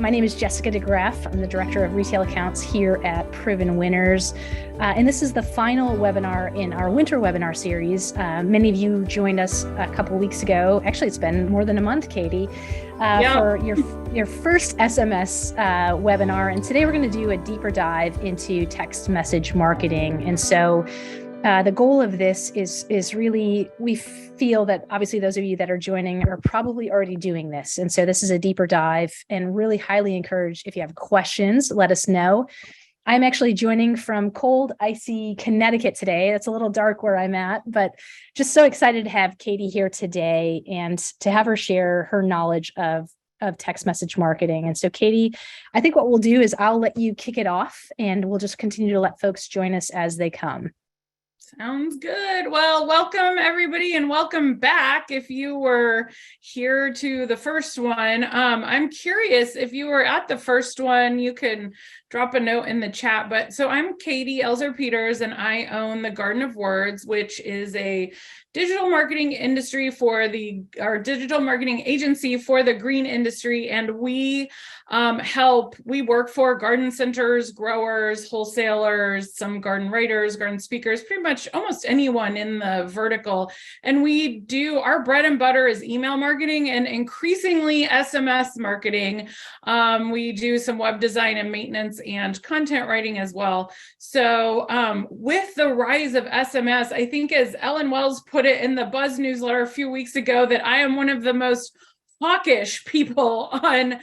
My name is Jessica DeGraff. I'm the Director of Retail Accounts here at Proven Winners. And this is the final webinar in our winter webinar series. Many of you joined us a couple weeks ago. Actually, it's been more than a month, Katie, for your first SMS webinar. And today we're going to do a deeper dive into text message marketing. And so the goal of this is really, we feel that obviously those of you that are joining are probably already doing this. And so this is a deeper dive, and really highly encourage, if you have questions, let us know. I'm actually joining from cold, icy Connecticut today. It's a little dark where I'm at, but just so excited to have Katie here today and to have her share her knowledge of text message marketing. And so Katie, I think what we'll do is I'll let you kick it off, and we'll just continue to let folks join us as they come. Sounds good. Well, welcome everybody, and welcome back if you were here to the first one. I'm curious, if you were at the first one, you can drop a note in the chat. But so I'm Katie Elzer-Peters, and I own the Garden of Words, which is a digital marketing industry our digital marketing agency for the green industry. And we work for garden centers, growers, wholesalers, some garden writers, garden speakers, pretty much almost anyone in the vertical. And our bread and butter is email marketing and increasingly SMS marketing. We do some web design and maintenance and content writing as well. So with the rise of SMS, I think, as Ellen Wells put it in the Buzz newsletter a few weeks ago, that I am one of the most hawkish people on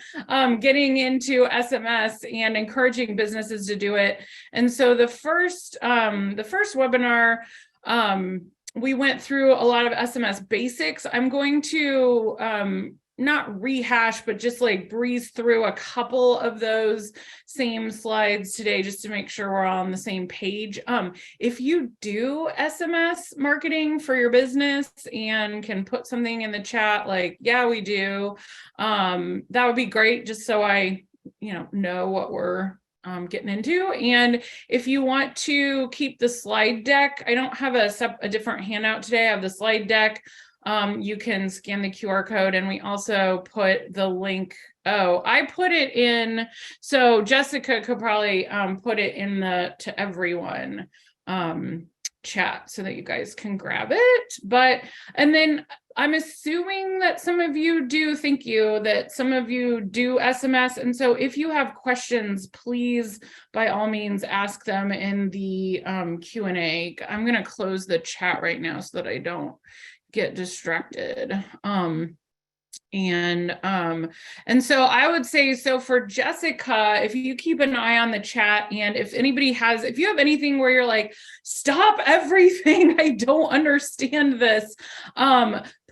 getting into SMS and encouraging businesses to do it. And so the first webinar, we went through a lot of SMS basics. I'm going to not rehash, but just like breeze through a couple of those same slides today, just to make sure we're all on the same page. If you do SMS marketing for your business and can put something in the chat like, yeah, we do, that would be great, just so I know what we're getting into. And if you want to keep the slide deck, I don't have a different handout today. I have the slide deck. You can scan the QR code, and we also put the link. I put it in, so Jessica could probably put it in the to everyone chat so that you guys can grab it. And then I'm assuming that some of you do, thank you, that some of you do SMS. And so if you have questions, please, by all means, ask them in the Q&A. I'm going to close the chat right now so that I don't get distracted. And so I would say, so for Jessica, if you keep an eye on the chat, and if you have anything where you're like, stop everything, I don't understand this,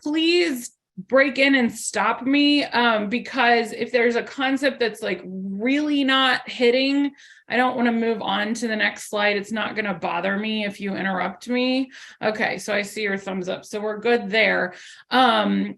please break in and stop me, because if there's a concept that's like really not hitting, I don't want to move on to the next slide. It's not going to bother me if you interrupt me. Okay, so I see your thumbs up, so we're good there. Yeah,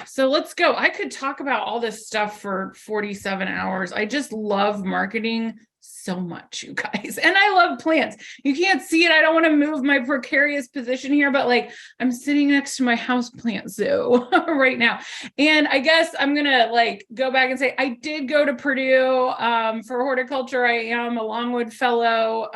so let's go. I could talk about all this stuff for 47 hours. I just love marketing so much, you guys. And I love plants. You can't see it. I don't want to move my precarious position here, but like, I'm sitting next to my houseplant zoo right now. And I guess I'm going to go back and say, I did go to Purdue for horticulture. I am a Longwood Fellow,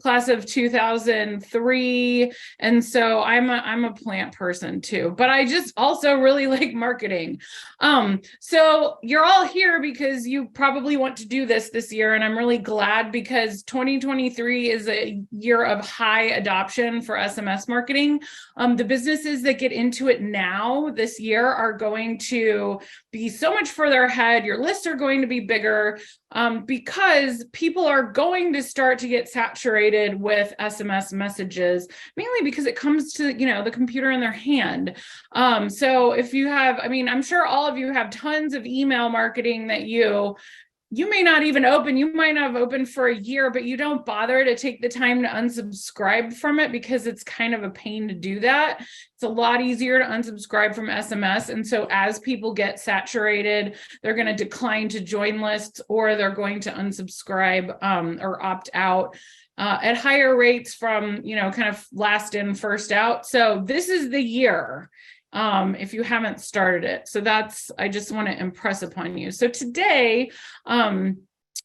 class of 2003. And so I'm a plant person too, but I just also really like marketing. So you're all here because you probably want to do this year. And I'm really glad, because 2023 is a year of high adoption for SMS marketing. The businesses that get into it now this year are going to be so much further ahead. Your lists are going to be bigger, because people are going to start to get saturated with SMS messages, mainly because it comes to, the computer in their hand. So if you have, I'm sure all of you have tons of email marketing that you may not even open. You might not have opened for a year, but you don't bother to take the time to unsubscribe from it because it's kind of a pain to do that. It's a lot easier to unsubscribe from SMS. And so as people get saturated, they're going to decline to join lists, or they're going to unsubscribe or opt out at higher rates from, kind of last in, first out. So this is the year. if you haven't started it. So I just want to impress upon you. So today,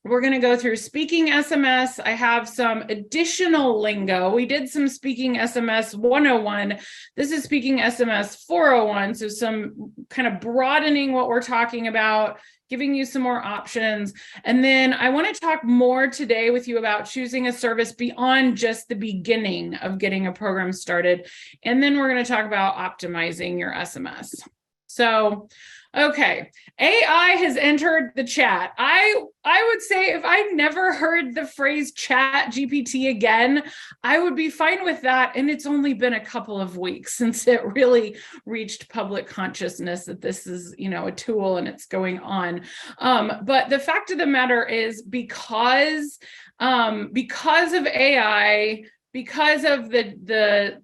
we're going to go through speaking SMS. I have some additional lingo. We did some speaking SMS 101. This is speaking SMS 401. So some kind of broadening what we're talking about, giving you some more options. And then I want to talk more today with you about choosing a service beyond just the beginning of getting a program started. And then we're going to talk about optimizing your SMS. So, okay, AI has entered the chat. I would say if I never heard the phrase chat GPT again, I would be fine with that. And it's only been a couple of weeks since it really reached public consciousness that this is, a tool and it's going on. But the fact of the matter is because of AI, because of the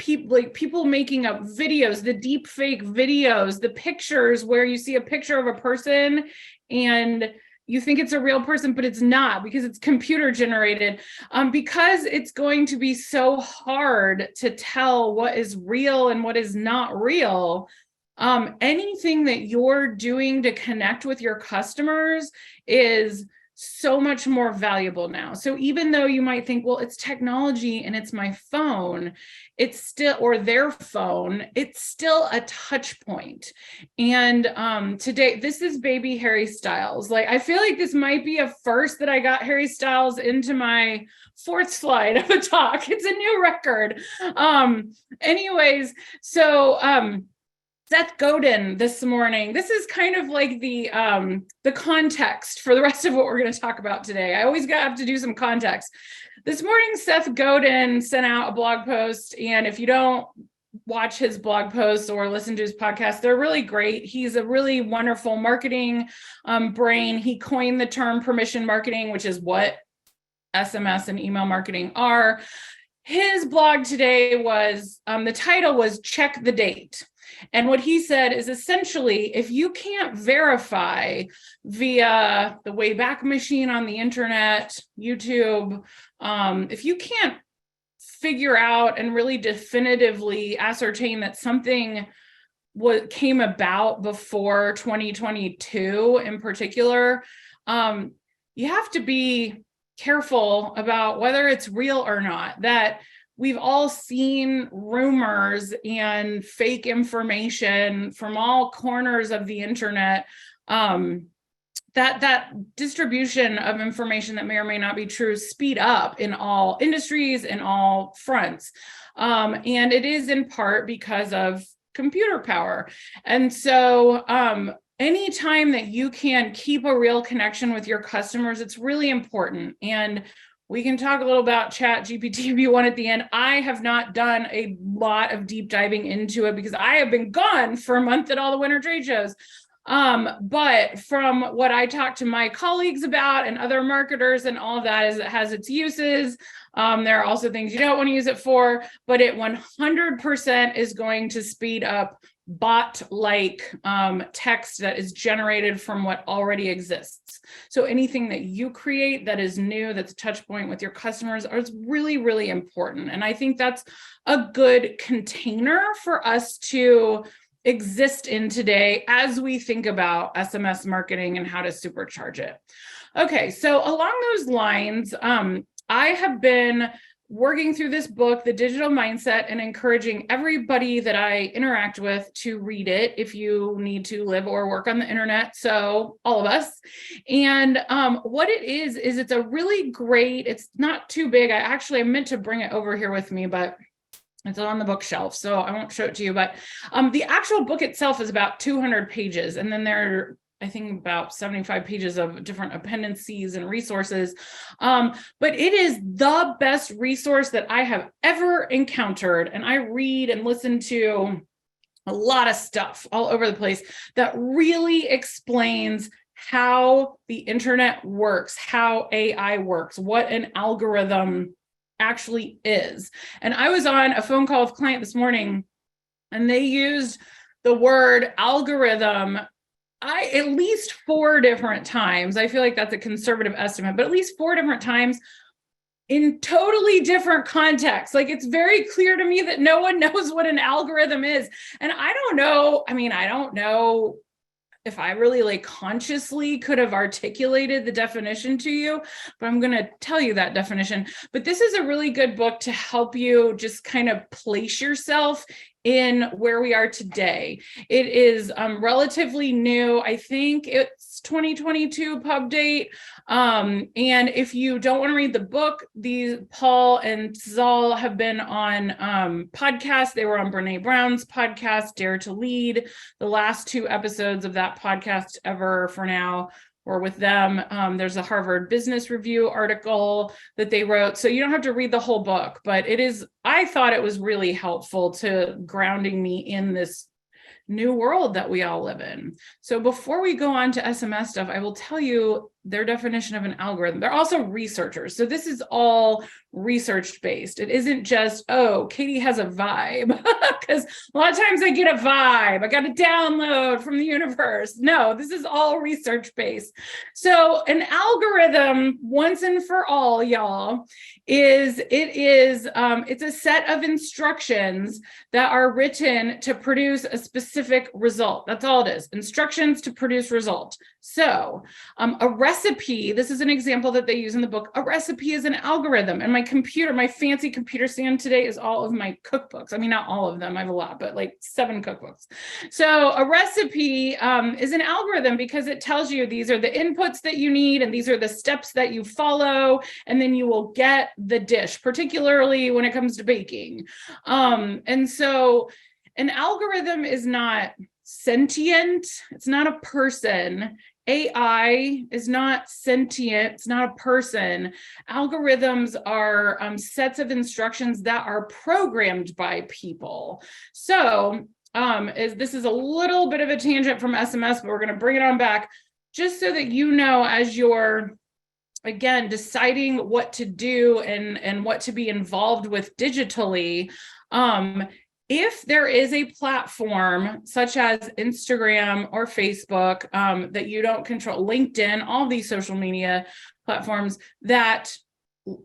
people making up videos, the deep fake videos, the pictures where you see a picture of a person and you think it's a real person, but it's not because it's computer generated. Because it's going to be so hard to tell what is real and what is not real. Anything that you're doing to connect with your customers is so much more valuable now. So even though you might think, well, it's technology and it's my phone, it's still, or their phone, it's still a touch point. And today, this is baby Harry Styles. I feel like this might be a first that I got Harry Styles into my fourth slide of a talk. It's a new record. Anyways, so Seth Godin this morning. This is kind of like the context for the rest of what we're going to talk about today. I always have to do some context. This morning, Seth Godin sent out a blog post, and if you don't watch his blog posts or listen to his podcast, they're really great. He's a really wonderful marketing brain. He coined the term permission marketing, which is what SMS and email marketing are. His blog today was, the title was Check the Date. And what he said is essentially, if you can't verify via the Wayback Machine on the internet, YouTube, if you can't figure out and really definitively ascertain that something came about before 2022 in particular, you have to be careful about whether it's real or not. That we've all seen rumors and fake information from all corners of the internet. That distribution of information that may or may not be true speed up in all industries, in all fronts. And it is in part because of computer power. And so anytime that you can keep a real connection with your customers, it's really important. And we can talk a little about Chat GPT if you want at the end. I have not done a lot of deep diving into it because I have been gone for a month at all the winter trade shows. But from what I talked to my colleagues about and other marketers and all of that, is it has its uses. There are also things you don't want to use it for, but it 100% is going to speed up bot-like text that is generated from what already exists. So anything that you create that is new, that's a touch point with your customers, is really, really important. And I think that's a good container for us to exist in today as we think about SMS marketing and how to supercharge it. Okay, so along those lines, I have been working through this book, The Digital Mindset, and encouraging everybody that I interact with to read it if you need to live or work on the internet. So all of us. And what it is it's a really great, it's not too big. I meant to bring it over here with me, but it's on the bookshelf, so I won't show it to you. But the actual book itself is about 200 pages. And then there are, I think, about 75 pages of different appendices and resources. But it is the best resource that I have ever encountered. And I read and listen to a lot of stuff all over the place that really explains how the internet works, how AI works, what an algorithm actually is. And I was on a phone call with a client this morning, and they used the word algorithm at least 4 different times. I feel like that's a conservative estimate, but at least 4 different times in totally different contexts. Like, it's very clear to me that no one knows what an algorithm is. And I don't know if I really like consciously could have articulated the definition to you, but I'm going to tell you that definition. But this is a really good book to help you just kind of place yourself in where we are today. It is relatively new. I think it's 2022 pub date. And if you don't want to read the book, these Paul and Zal have been on podcasts. They were on Brene Brown's podcast, Dare to Lead. The last 2 episodes of that podcast ever for now were with them. There's a Harvard Business Review article that they wrote. So you don't have to read the whole book, but I thought it was really helpful to grounding me in this new world that we all live in. So before we go on to SMS stuff, I will tell you their definition of an algorithm. They're also researchers. So this is all research based. It isn't just, oh, Katie has a vibe, because a lot of times I get a vibe. I got a download from the universe. No, this is all research based. So an algorithm, once and for all, y'all, it's a set of instructions that are written to produce a specific result. That's all it is. Instructions to produce result. So a recipe, this is an example that they use in the book. A recipe is an algorithm. And my fancy computer stand today is all of my cookbooks. I mean, not all of them, I have a lot, but like 7 cookbooks. So a recipe is an algorithm because it tells you these are the inputs that you need and these are the steps that you follow, and then you will get the dish, particularly when it comes to baking. And so an algorithm is not sentient. It's not a person. AI is not sentient. It's not a person. Algorithms are sets of instructions that are programmed by people. So this is a little bit of a tangent from SMS, but we're going to bring it on back just so that you know, as you're, again, deciding what to do and what to be involved with digitally, if there is a platform such as Instagram or Facebook that you don't control, LinkedIn, all these social media platforms that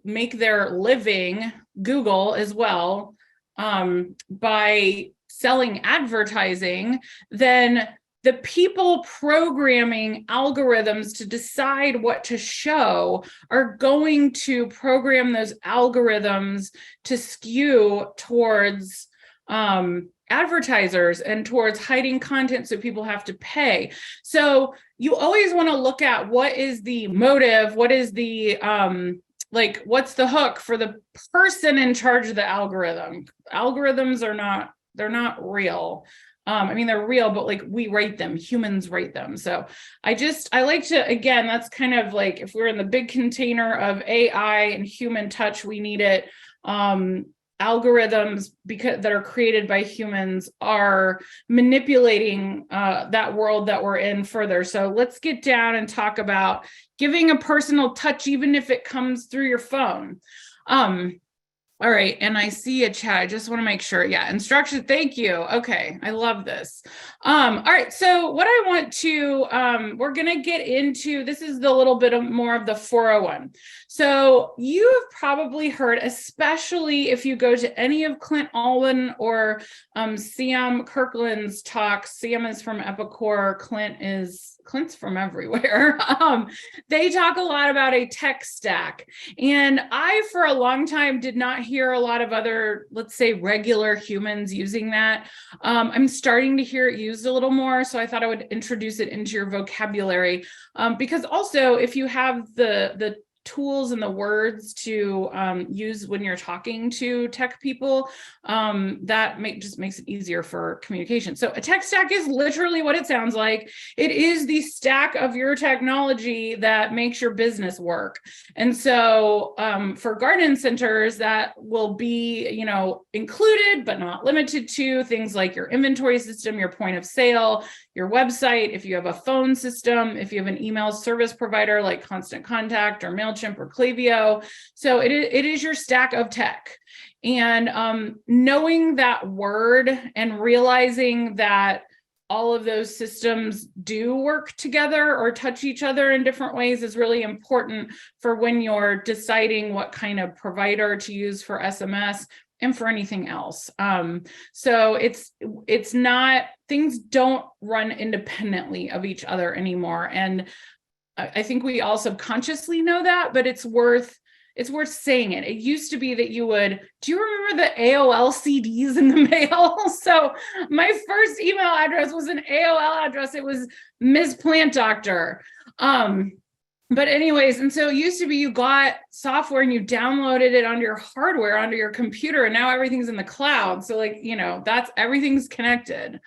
make their living, Google as well, by selling advertising, then the people programming algorithms to decide what to show are going to program those algorithms to skew towards advertisers and towards hiding content so people have to pay. So you always want to look at what is the motive, what is the what's the hook for the person in charge of the algorithm. Algorithms they're not real. I mean, they're real, but like we write them, humans write them. So I like to, again, that's kind of like if we're in the big container of AI and human touch, we need it. Algorithms that are created by humans are manipulating that world that we're in further. So let's get down and talk about giving a personal touch, even if it comes through your phone. All right. And I see a chat. I just want to make sure. Yeah. Instruction. Thank you. Okay. I love this. All right. So what I want to, we're going to get into, this is the little bit more of the 401. So you have probably heard, especially if you go to any of Clint Alwyn or Sam Kirkland's talks. Sam is from Epicor. Clint's from everywhere. They talk a lot about a tech stack. And I, for a long time, did not hear a lot of other, let's say, regular humans using that. I'm starting to hear it used a little more. So I thought I would introduce it into your vocabulary. Because also, if you have the tools and the words to use when you're talking to tech people, that just makes it easier for communication. So a tech stack is literally what it sounds like. It is the stack of your technology that makes your business work. And so for garden centers, that will be, included, but not limited to things like your inventory system, your point of sale, your website, if you have a phone system, if you have an email service provider like Constant Contact or MailChimp or Klaviyo. So it is your stack of tech. And knowing that word and realizing that all of those systems do work together or touch each other in different ways is really important for when you're deciding what kind of provider to use for SMS and for anything else. So it's not, things don't run independently of each other anymore. And I think we all subconsciously know that, but it's worth saying it. It used to be that do you remember the AOL CDs in the mail? So my first email address was an AOL address. It was Ms. Plant Doctor. But anyways, and so it used to be you got software and you downloaded it onto your hardware, onto your computer, and now everything's in the cloud. So everything's connected.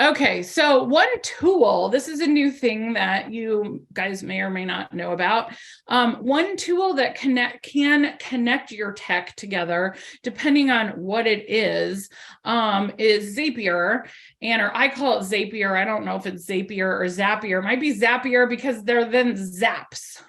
Okay, so one tool, this is a new thing that you guys may or may not know about. One tool that can connect your tech together, depending on what it is Zapier, or I call it Zapier. I don't know if it's Zapier or Zapier. It might be Zapier because they're then zaps,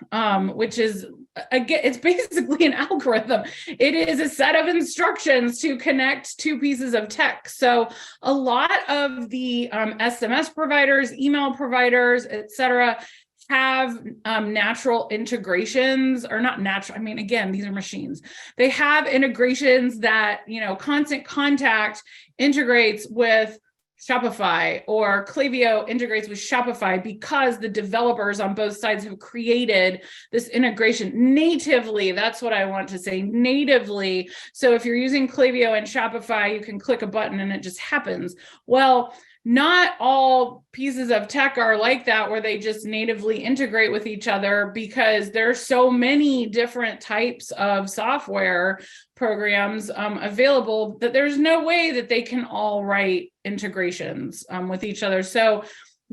which is, again, it's basically an algorithm. It is a set of instructions to connect two pieces of tech. So a lot of the SMS providers, email providers, etc., have natural integrations, or not natural. I mean, again, these are machines. They have integrations that, Constant Contact integrates with Shopify, or Klaviyo integrates with Shopify, because the developers on both sides have created this integration natively. That's what I want to say, natively. So if you're using Klaviyo and Shopify, you can click a button and it just happens. Well, not all pieces of tech are like that, where they just natively integrate with each other, because there's so many different types of software programs available that there's no way that they can all write integrations with each other. So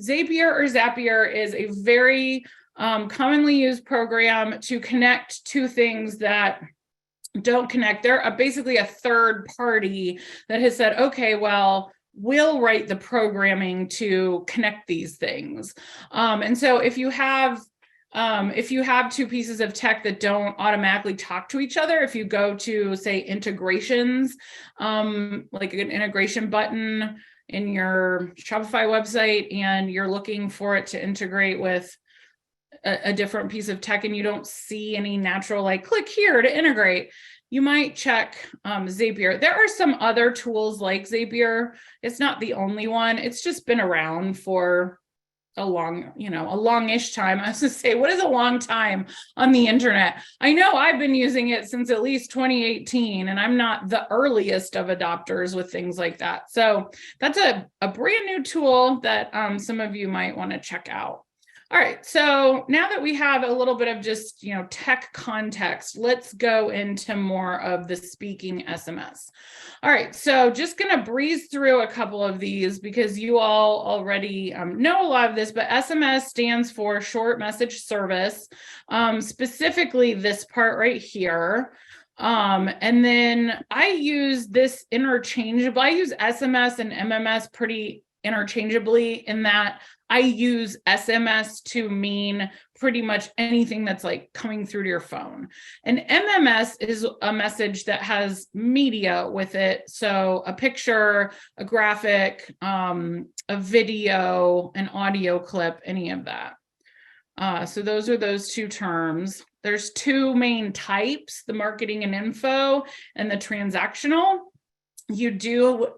Zapier or Zapier is a very commonly used program to connect two things that don't connect. They're basically a third party that has said, okay, well, we'll write the programming to connect these things. And so if you have two pieces of tech that don't automatically talk to each other, if you go to, say, integrations, like an integration button in your Shopify website, and you're looking for it to integrate with a different piece of tech, and you don't see any natural, like, click here to integrate, you might check Zapier. There are some other tools like Zapier. It's not the only one. It's just been around for a longish time. I was going to say, what is a long time on the internet? I know I've been using it since at least 2018, and I'm not the earliest of adopters with things like that. So that's a brand new tool that some of you might want to check out. All right, so now that we have a little bit of just, tech context, let's go into more of the speaking SMS. All right, so just gonna breeze through a couple of these because you all already know a lot of this, but SMS stands for short message service, specifically this part right here. And then I use this interchangeable. I use SMS and MMS pretty interchangeably, in that I use SMS to mean pretty much anything that's like coming through to your phone. And MMS is a message that has media with it. So a picture, a graphic, a video, an audio clip, any of that. So those are those two terms. There's two main types, the marketing and info and the transactional. You do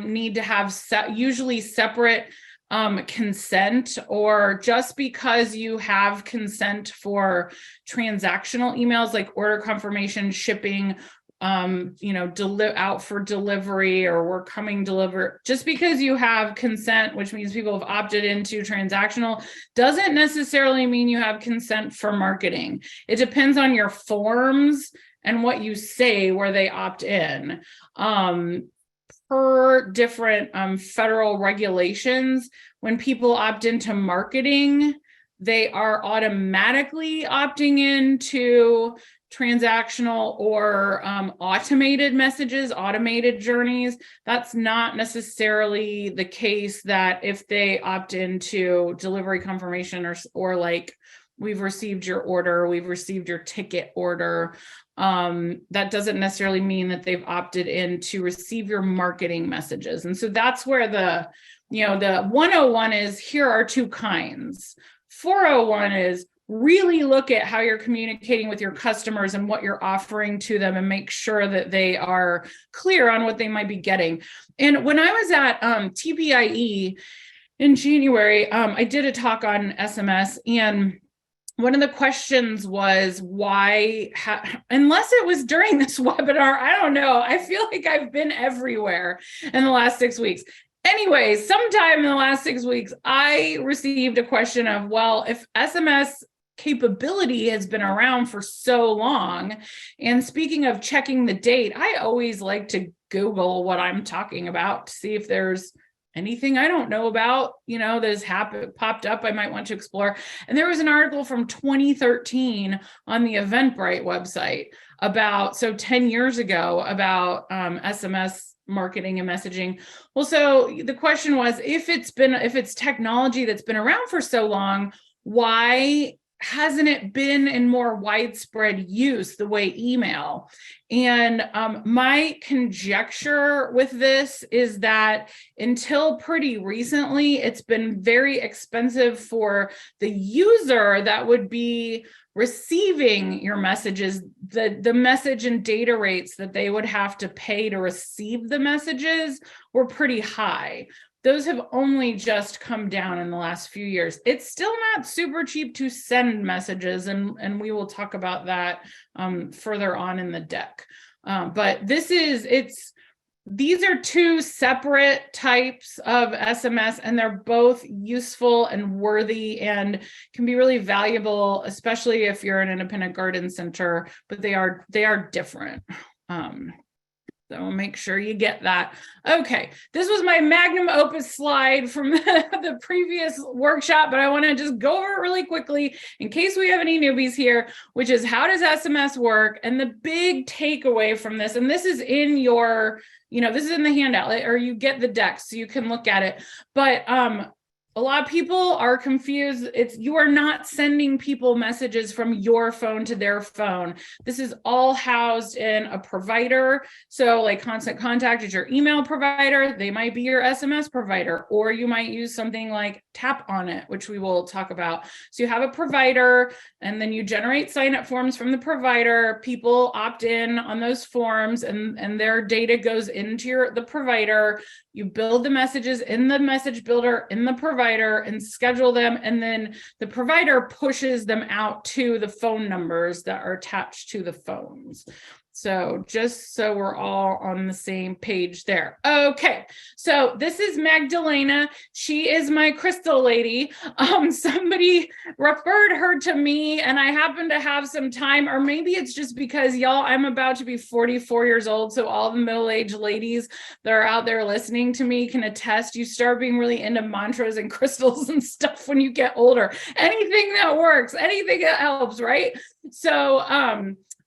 need to have usually separate consent, or just because you have consent for transactional emails like order confirmation, shipping, out for delivery, or we're coming deliver, just because you have consent, which means people have opted into transactional, doesn't necessarily mean you have consent for marketing. It depends on your forms and what you say where they opt in. Per different federal regulations, when people opt into marketing, they are automatically opting into transactional or automated messages, automated journeys. That's not necessarily the case that if they opt into delivery confirmation or like, we've received your order, we've received your ticket order. that doesn't necessarily mean that they've opted in to receive your marketing messages. And so that's where the 101 is, here are two kinds. 401 is really look at how you're communicating with your customers and what you're offering to them and make sure that they are clear on what they might be getting. And when I was at TPIE in January, I did a talk on SMS, and one of the questions was why, unless it was during this webinar, I don't know. I feel like I've been everywhere in the last 6 weeks. Anyway, sometime in the last 6 weeks, I received a question of, well, if SMS capability has been around for so long, and speaking of checking the date, I always like to Google what I'm talking about to see if there's anything I don't know about, that has popped up I might want to explore. And there was an article from 2013 on the Eventbrite website about, so 10 years ago, about SMS marketing and messaging. Well, so the question was, if it's technology that's been around for so long, why hasn't it been in more widespread use the way email? And my conjecture with this is that until pretty recently, it's been very expensive for the user that would be receiving your messages. The message and data rates that they would have to pay to receive the messages were pretty high. Those have only just come down in the last few years. It's still not super cheap to send messages, and we will talk about that further on in the deck. But these are two separate types of SMS, and they're both useful and worthy and can be really valuable, especially if you're an independent garden center, but they are different. So make sure you get that. Okay, this was my magnum opus slide from the previous workshop, but I want to just go over it really quickly in case we have any newbies here, which is, how does SMS work? And the big takeaway from this, and this is in your, this is in the handout, or you get the deck so you can look at it. But a lot of people are confused. You are not sending people messages from your phone to their phone. This is all housed in a provider. So like Constant Contact is your email provider. They might be your SMS provider, or you might use something like Tap on It, which we will talk about. So you have a provider, and then you generate sign-up forms from the provider. People opt in on those forms, and their data goes into the provider. You build the messages in the message builder in the provider and schedule them, and then the provider pushes them out to the phone numbers that are attached to the phones. So just so we're all on the same page there. Okay, so this is Magdalena. She is my crystal lady. Somebody referred her to me, and I happen to have some time, or maybe it's just because, y'all, I'm about to be 44 years old, so all the middle-aged ladies that are out there listening to me can attest. You start being really into mantras and crystals and stuff when you get older. Anything that works, anything that helps, right? So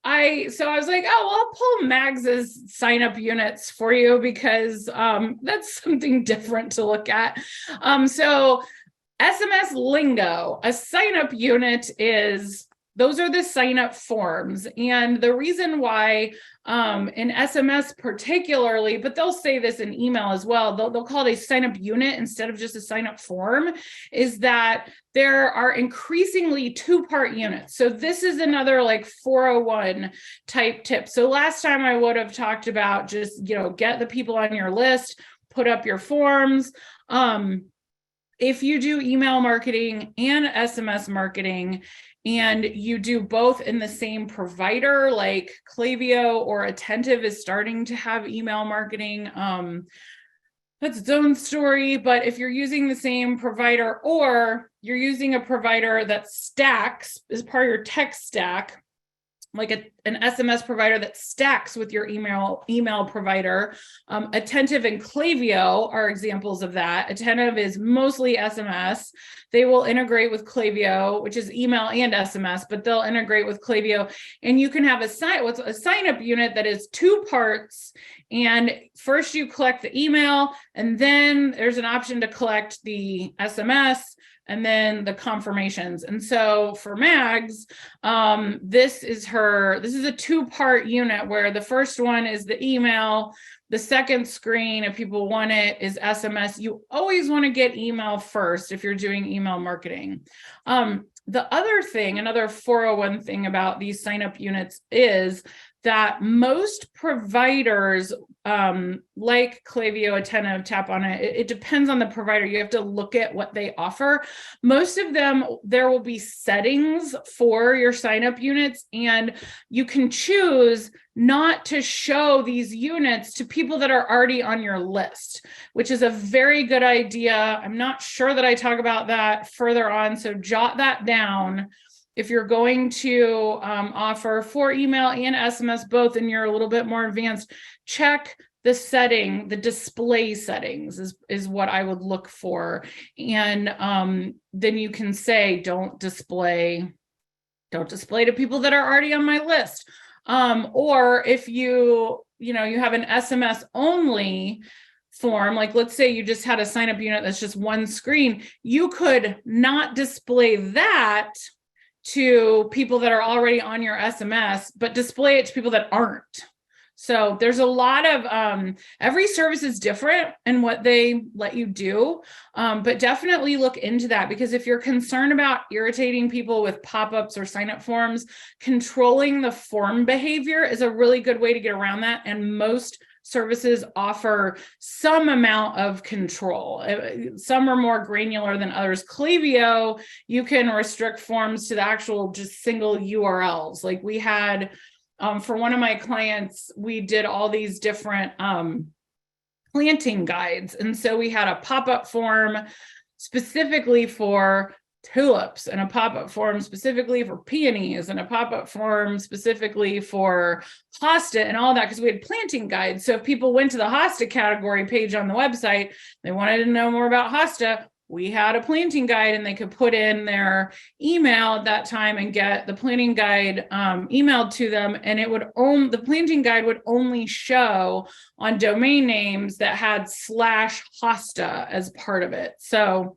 I was like, oh, well, I'll pull Mags's sign-up units for you, because that's something different to look at. So SMS lingo, a sign-up unit those are the sign-up forms. And the reason why in SMS particularly, but they'll say this in email as well, they'll call it a sign-up unit instead of just a sign-up form, is that there are increasingly two-part units. So this is another like 401 type tip. So last time I would have talked about just, get the people on your list, put up your forms. If you do email marketing and SMS marketing, and you do both in the same provider, like Klaviyo or Attentive is starting to have email marketing. That's its own story. But if you're using the same provider, or you're using a provider that stacks as part of your tech stack, like an SMS provider that stacks with your email provider. Attentive and Klaviyo are examples of that. Attentive is mostly SMS. They will integrate with Klaviyo, which is email and SMS, but they'll integrate with Klaviyo. And you can have a sign-up unit that is two parts. And first you collect the email, and then there's an option to collect the SMS and then the confirmations. And so for Mags, this is a 2-part unit where the first one is the email. The second screen, if people want it, is SMS. You always want to get email first if you're doing email marketing. The other thing, another 401 thing about these sign-up units is that most providers, like Klaviyo, Attentive, Tap on It, it depends on the provider. You have to look at what they offer. Most of them, there will be settings for your sign-up units, and you can choose not to show these units to people that are already on your list, which is a very good idea. I'm not sure that I talk about that further on, so jot that down. If you're going to offer for email and SMS both, and you're a little bit more advanced, check the setting, the display settings is what I would look for. And then you can say, don't display to people that are already on my list. Or if you have an SMS only form, like let's say you just had a sign up unit that's just one screen, you could not display that to people that are already on your SMS, but display it to people that aren't. So there's a lot of, every service is different in what they let you do, but definitely look into that, because if you're concerned about irritating people with pop-ups or sign-up forms, controlling the form behavior is a really good way to get around that. And most services offer some amount of control. Some are more granular than others. Klaviyo, you can restrict forms to the actual just single URLs. Like we had, for one of my clients, we did all these different planting guides. And so we had a pop-up form specifically for tulips, and a pop-up form specifically for peonies, and a pop-up form specifically for hosta and all that, because we had planting guides. So if people went to the hosta category page on the website, they wanted to know more about hosta, we had a planting guide, and they could put in their email at that time and get the planting guide emailed to them. And it would the planting guide would only show on domain names that had /hosta as part of it. So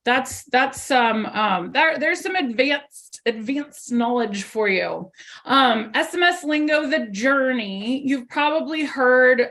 that's some there's some advanced knowledge for you. SMS lingo, the journey. You've probably heard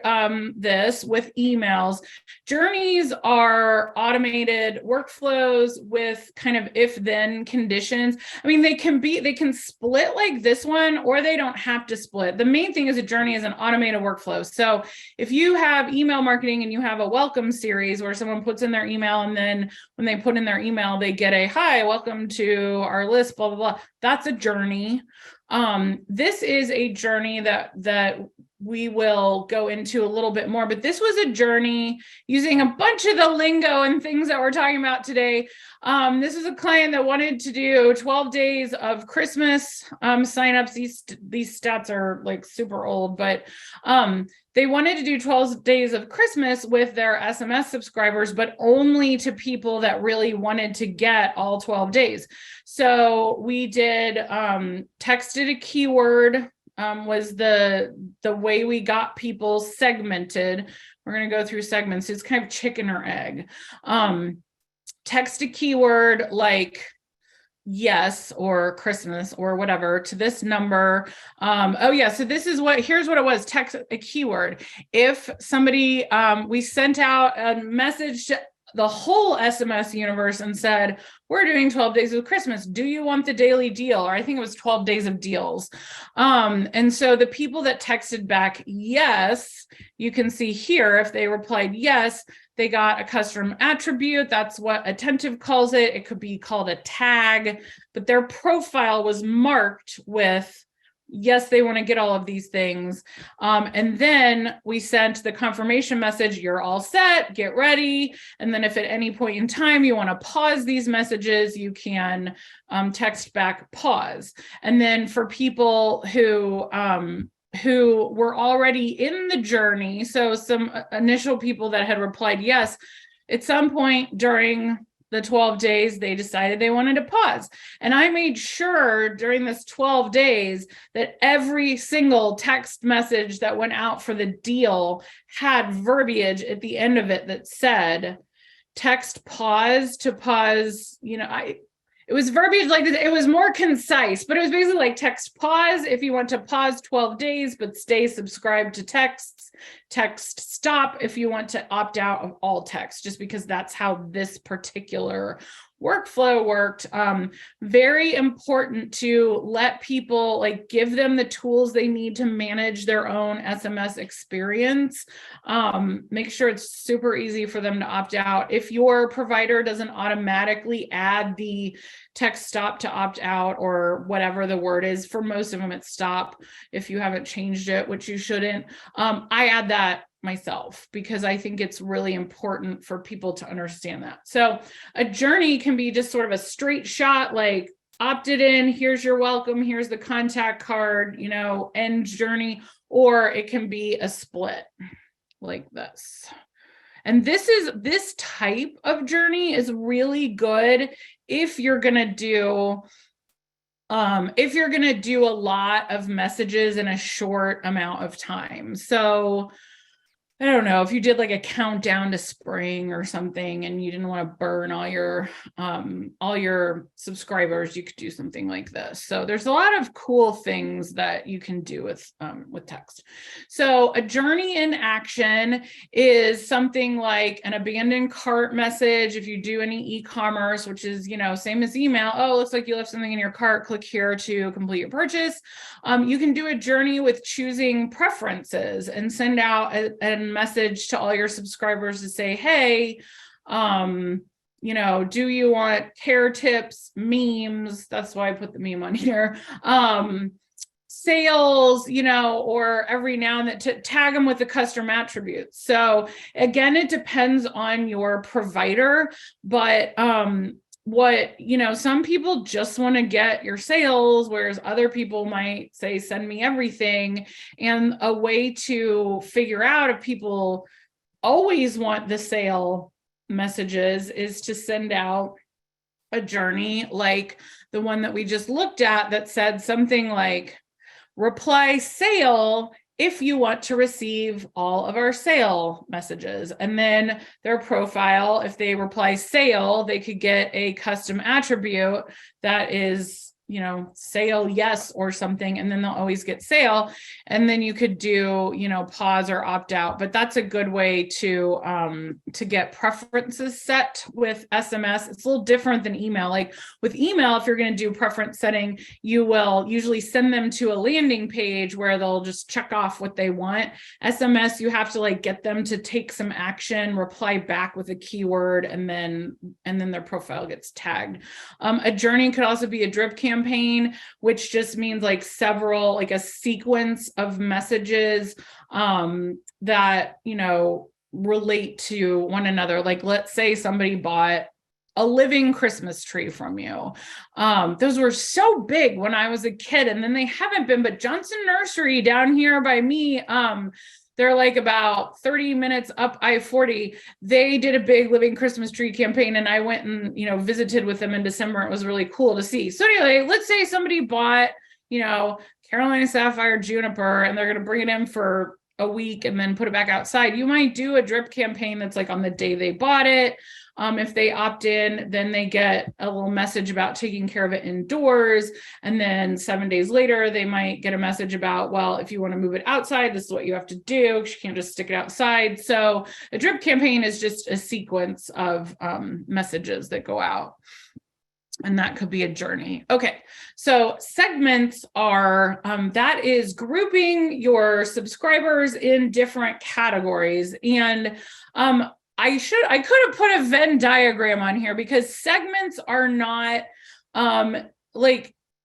this with emails. Journeys are automated workflows with kind of if-then conditions. I mean, they can split like this one, or they don't have to split. The main thing is a journey is an automated workflow. So if you have email marketing and you have a welcome series where someone puts in their email, and then when they put in their email, they get a hi, welcome to our list, blah, blah, blah. That's a journey. This is a journey that we will go into a little bit more, but this was a journey using a bunch of the lingo and things that we're talking about today. This is a client that wanted to do 12 days of Christmas signups. These stats are like super old, but they wanted to do 12 days of Christmas with their SMS subscribers, but only to people that really wanted to get all 12 days. So we did texted a keyword, was the way we got people segmented. We're going to go through segments. It's kind of chicken or egg. Text a keyword like yes or Christmas or whatever to this number. So here's what it was. Text a keyword. If somebody, we sent out a message to the whole SMS universe and said, we're doing 12 days of Christmas. Do you want the daily deal? Or I think it was 12 days of deals. And so the people that texted back yes, you can see here, if they replied yes, they got a custom attribute. That's what Attentive calls it. It could be called a tag, but their profile was marked with yes, they want to get all of these things. And then we sent the confirmation message, you're all set, get ready. And then if at any point in time you want to pause these messages, you can text back pause. And then for people who were already in the journey, so some initial people that had replied yes, at some point during the 12 days, they decided they wanted to pause. And I made sure during this 12 days that every single text message that went out for the deal had verbiage at the end of it that said, text pause to pause, it was verbiage like this. It was more concise, but it was basically like text pause if you want to pause 12 days, but stay subscribed to texts. Text stop if you want to opt out of all text, just because that's how this particular workflow worked. Very important to let people, like, give them the tools they need to manage their own SMS experience. Make sure it's super easy for them to opt out. If your provider doesn't automatically add the text stop to opt out, or whatever the word is, for most of them it's stop if you haven't changed it, which you shouldn't. I add that myself because I think it's really important for people to understand that. So a journey can be just sort of a straight shot, like opted in, here's your welcome, here's the contact card, end journey, or it can be a split like this. And this type of journey is really good if you're going to do a lot of messages in a short amount of time. So I don't know, if you did like a countdown to spring or something and you didn't want to burn all your subscribers, you could do something like this. So there's a lot of cool things that you can do with text. So a journey in action is something like an abandoned cart message. If you do any e-commerce, which is, same as email, oh, looks like you left something in your cart, click here to complete your purchase. You can do a journey with choosing preferences and send out a message to all your subscribers to say, hey, do you want hair tips, memes? That's why I put the meme on here. Sales, or every now and then to tag them with the custom attributes. So again, it depends on your provider, but some people just want to get your sales, whereas other people might say, send me everything. And a way to figure out if people always want the sale messages is to send out a journey like the one that we just looked at that said something like, reply sale if you want to receive all of our sale messages. And then their profile, if they reply sale, they could get a custom attribute that is, sale yes or something, and then they'll always get sale. And then you could do, pause or opt out. But that's a good way to get preferences set with SMS. It's a little different than email. Like with email, if you're going to do preference setting, you will usually send them to a landing page where they'll just check off what they want. SMS, you have to get them to take some action, reply back with a keyword, and then their profile gets tagged. A journey could also be a drip campaign, which just means a sequence of messages that relate to one another. Like, let's say somebody bought a living Christmas tree from you. Those were so big when I was a kid, and then they haven't been, but Johnson Nursery down here by me, they're about 30 minutes up I-40. They did a big living Christmas tree campaign, and I went and, visited with them in December. It was really cool to see. So anyway, let's say somebody bought, Carolina Sapphire Juniper, and they're going to bring it in for a week and then put it back outside. You might do a drip campaign that's on the day they bought it. If they opt in, then they get a little message about taking care of it indoors. And then 7 days later, they might get a message about, well, if you want to move it outside, this is what you have to do. You can't just stick it outside. So a drip campaign is just a sequence of messages that go out. And that could be a journey. Okay, so segments are, that is grouping your subscribers in different categories. And I could have put a Venn diagram on here, because segments are not, the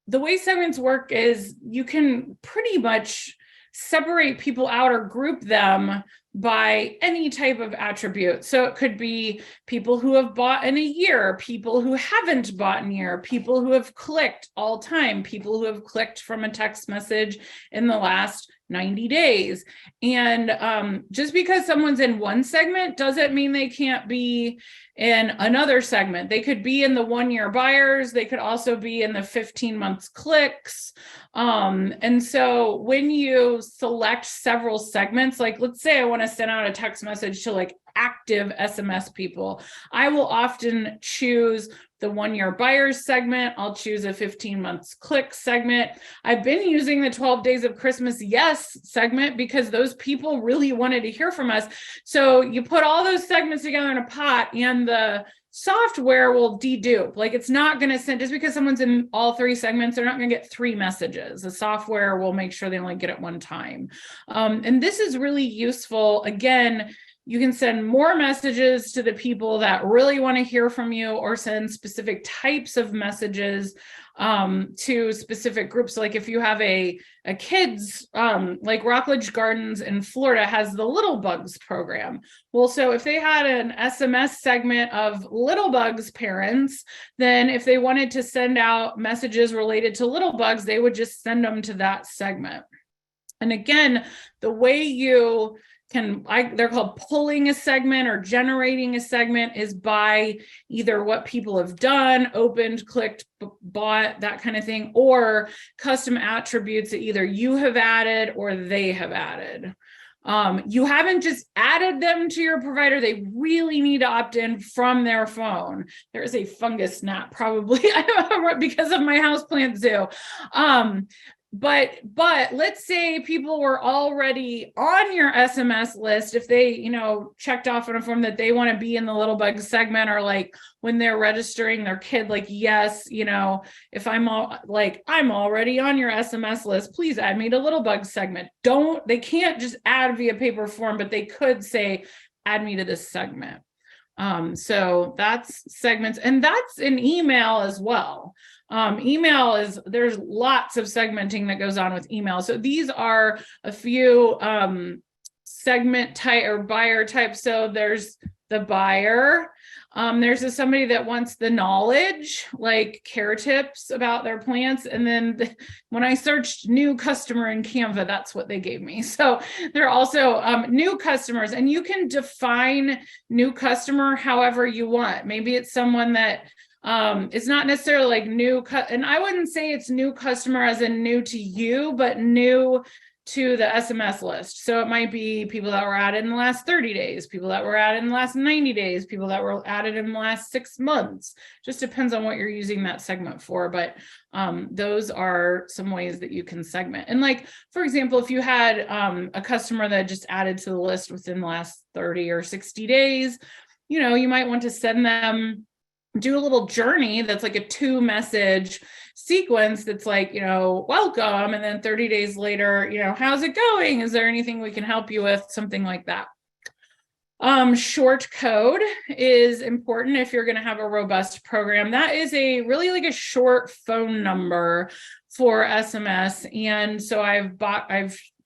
way segments work is you can pretty much separate people out or group them by any type of attribute. So it could be people who have bought in a year, people who haven't bought in a year, people who have clicked all time, people who have clicked from a text message in the last 90 days. And just because someone's in one segment doesn't mean they can't be in another segment. They could be in the 1-year buyers. They could also be in the 15 months clicks. And so when you select several segments, like let's say I want to send out a text message to like active SMS people, I will often choose the 1-year buyers segment. I'll choose a 15 months click segment. I've been using the 12 days of Christmas yes segment because those people really wanted to hear from us. So you put all those segments together in a pot and the software will dedupe. Like it's not going to send, just because someone's in all 3 segments, they're not going to get 3 messages. The software will make sure they only get it one time. And this is really useful. Again, you can send more messages to the people that really want to hear from you, or send specific types of messages to specific groups. Like if you have a kids, like Rockledge Gardens in Florida has the Little Bugs program. Well, so if they had an SMS segment of Little Bugs parents, then if they wanted to send out messages related to Little Bugs, they would just send them to that segment. And again, the way you they're called pulling a segment or generating a segment, is by either what people have done, opened, clicked, bought, that kind of thing, or custom attributes that either you have added or they have added. You haven't just added them to your provider. They really need to opt in from their phone. There is a fungus gnat probably because of my houseplant zoo. But let's say people were already on your SMS list. If they, checked off on a form that they want to be in the Little Bug segment, or like when they're registering their kid, like, yes, if I'm already on your SMS list, please add me to Little Bug segment. They can't just add via paper form, but they could say, add me to this segment. So that's segments, and that's an email as well. There's lots of segmenting that goes on with email. So these are a few segment type or buyer types. So there's the buyer. There's somebody that wants the knowledge, like care tips about their plants. And then when I searched new customer in Canva, that's what they gave me. So there are also new customers, and you can define new customer however you want. Maybe it's someone that it's not necessarily like new, and I wouldn't say it's new customer as in new to you, but new to the SMS list. So it might be people that were added in the last 30 days, people that were added in the last 90 days, people that were added in the last 6 months. Just depends on what you're using that segment for. But those are some ways that you can segment. And like, for example, if you had a customer that just added to the list within the last 30 or 60 days, you might want to send them, do a little journey that's like a 2-message sequence that's like, welcome. And then 30 days later, how's it going? Is there anything we can help you with? Something like that. Short code is important if you're going to have a robust program. That is really like a short phone number for SMS. And so I've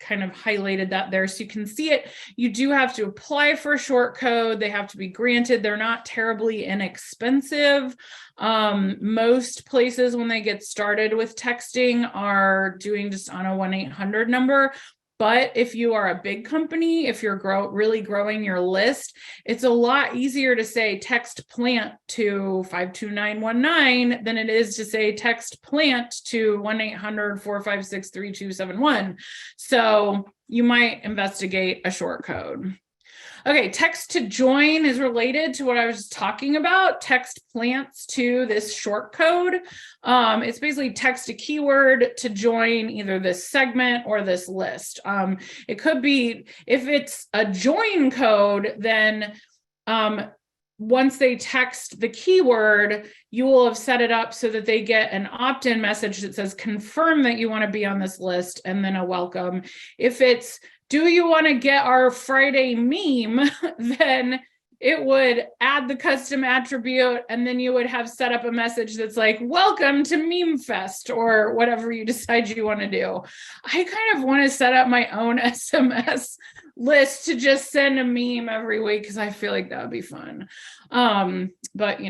kind of highlighted that there so you can see it. You do have to apply for a short code. They have to be granted. They're not terribly inexpensive. Most places when they get started with texting are doing just on a 1-800 number. But if you are a big company, if you're really growing your list, it's a lot easier to say text plant to 52919 than it is to say text plant to 1-800-456-3271. So you might investigate a short code. Okay, text to join is related to what I was talking about. Text plants to this short code. It's basically text a keyword to join either this segment or this list. It could be, if it's a join code, then once they text the keyword, you will have set it up so that they get an opt-in message that says confirm that you want to be on this list, and then a welcome. If it's, do you want to get our Friday meme? Then it would add the custom attribute, and then you would have set up a message that's like, welcome to Meme Fest, or whatever you decide you want to do. I kind of want to set up my own SMS list to just send a meme every week, because I feel like that would be fun. But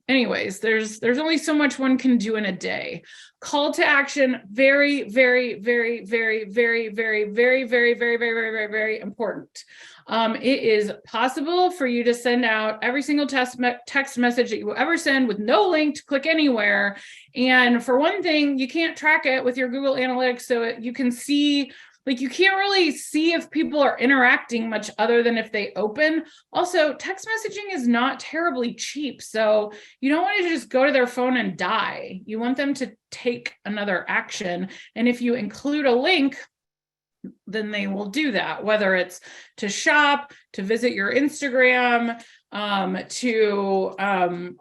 anyways, there's only so much one can do in a day. Call to action, very, very, very, very, very, very, very, very, very, very, very, very, very important. It is possible for you to send out every single text message that you will ever send with no link to click anywhere. And for one thing, you can't track it with your Google Analytics, so you can see, you can't really see if people are interacting much other than if they open. Also, text messaging is not terribly cheap, so you don't want to just go to their phone and die. You want them to take another action. And if you include a link, then they will do that, whether it's to shop, to visit your Instagram, to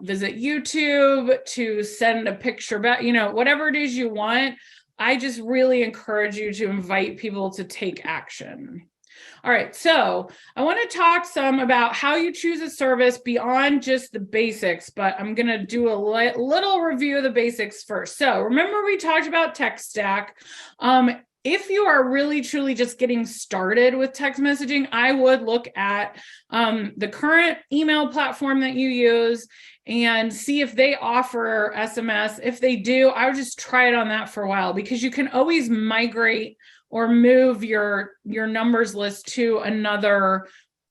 visit YouTube, to send a picture back, whatever it is you want. I just really encourage you to invite people to take action. All right, so I want to talk some about how you choose a service beyond just the basics, but I'm going to do a little review of the basics first. So remember, we talked about tech stack. If you are really truly just getting started with text messaging, I would look at the current email platform that you use and see if they offer SMS. If they do, I would just try it on that for a while, because you can always migrate or move your numbers list to another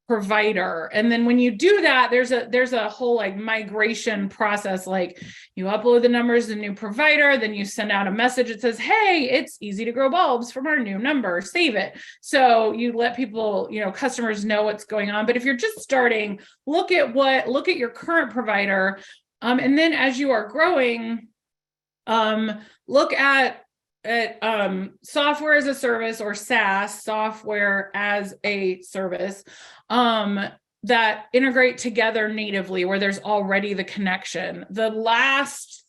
provider. And then when you do that, there's a whole migration process. You upload the numbers to the new provider, then you send out a message that says, hey, it's easy to grow bulbs from our new number, save it. So you let people, customers know what's going on. But if you're just starting, look at your current provider. And then as you are growing, look at software as a service, or SaaS, software as a service, that integrate together natively, where there's already the connection. The last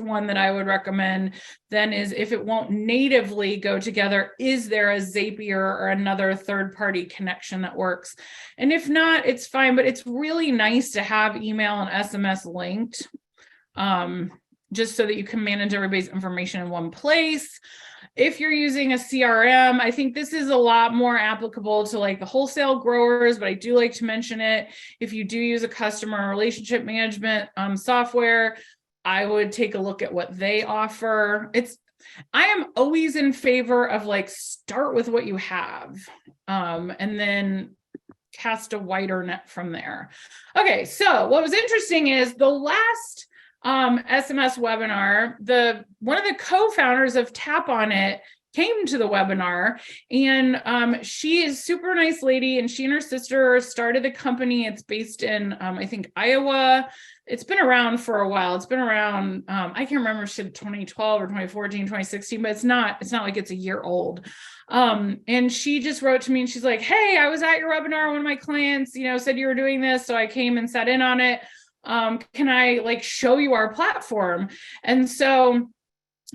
one that I would recommend then is, if it won't natively go together, is there a Zapier or another third-party connection that works? And if not, it's fine, but it's really nice to have email and SMS linked, just so that you can manage everybody's information in one place. If you're using a CRM, I think this is a lot more applicable to the wholesale growers, but I do like to mention it. If you do use a customer relationship management software, I would take a look at what they offer. I am always in favor of start with what you have, and then cast a wider net from there. Okay, so what was interesting is the last SMS webinar, one of the co-founders of Tap On It came to the webinar, and she is a super nice lady, and she and her sister started a company. It's based in I think Iowa. It's been around for a while. It's been around, I can't remember if she said 2012 or 2014, 2016, but it's not like it's a year old. And she just wrote to me, and she's like, hey, I was at your webinar. One of my clients, said you were doing this, so I came and sat in on it. Can I show you our platform? And so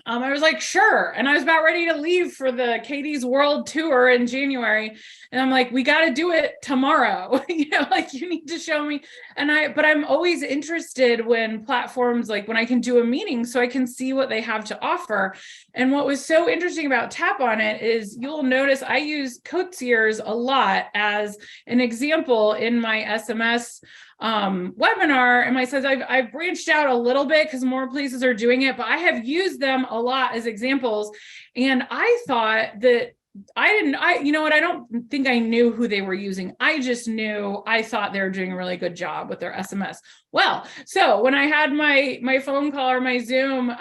I was like, sure. And I was about ready to leave for the Katie's World Tour in January. And I'm like, we got to do it tomorrow. You need to show me. But I'm always interested when platforms, when I can do a meeting so I can see what they have to offer. And what was so interesting about Tap On It is, you'll notice I use Coatsiers a lot as an example in my SMS webinar. And I've branched out a little bit because more places are doing it, but I have used them a lot as examples. And I thought that I don't think I knew who they were using. I thought they were doing a really good job with their SMS. Well, so when I had my phone call or my Zoom